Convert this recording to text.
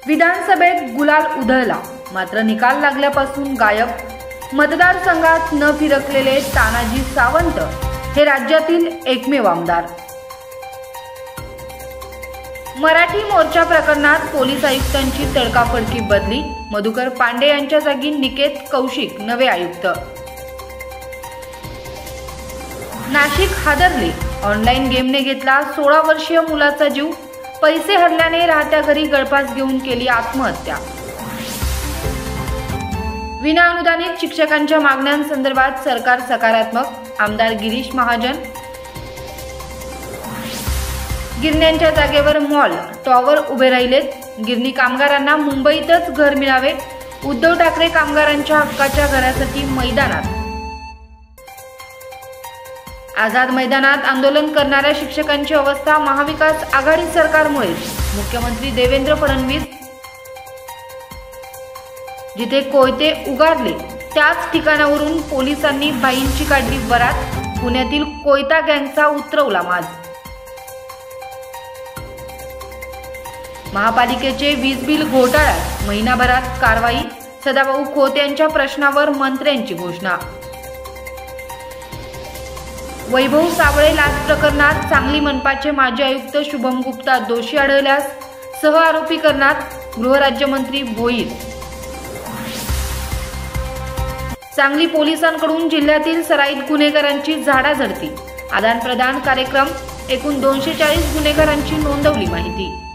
विधानसभेत गुलाल उधळला, मात्र निकाल लागल्यापासून गायब. मतदारसंघात न फिरकलेले तानाजी सावंत हे राज्यातील एकमेव आमदार. मराठी मोर्चा प्रकरणात पोलीस आयुक्तांची तडकाफडकी बदली. मधुकर पांडे यांच्या जागी निकेत कौशिक नवे आयुक्त. नाशिक हादरले, ऑनलाईन गेमने घेतला 16 वर्षीय मुलाचा जीव. पैसे हरल्याने राहत्या घरी गळफास घेऊन केली आत्महत्या. विनाअनुदानित शिक्षकांच्या मागण्यांसंदर्भात सरकार सकारात्मक. आमदार गिरीश महाजन. गिरण्यांच्या जागेवर मॉल टॉवर उभे राहिलेत. गिरणी कामगारांना मुंबईतच घर मिळावे. उद्धव ठाकरे कामगारांच्या हक्काच्या घरासाठी मैदानात. आझाद मैदानात आंदोलन करणाऱ्या शिक्षकांची अवस्था महाविकास आघाडी सरकारमुळे. मुख्यमंत्री देवेंद्र फडणवीस. जिथे कोयते उगारले त्याच ठिकाणावरून पोलिसांनी बाईंची काढली वरात. पुण्यातील कोयता गँगचा उतरवला माज. महापालिकेचे वीज बिल घोटाळ्यात महिनाभरात कारवाई. सदाभाऊ खोत यांच्या प्रश्नावर मंत्र्यांची घोषणा. वैभव साबळे लाच प्रकरणात सांगली मनपाचे माजी आयुक्त शुभम गुप्ता दोषी आढळल्यास सह आरोपी करणार गृहराज्यमंत्री भोईर. सांगली पोलिसांकडून जिल्ह्यातील सराईत गुन्हेगारांची झाडाझडती. आदान प्रदान कार्यक्रम. एकूण 240 गुन्हेगारांची नोंदवली माहिती.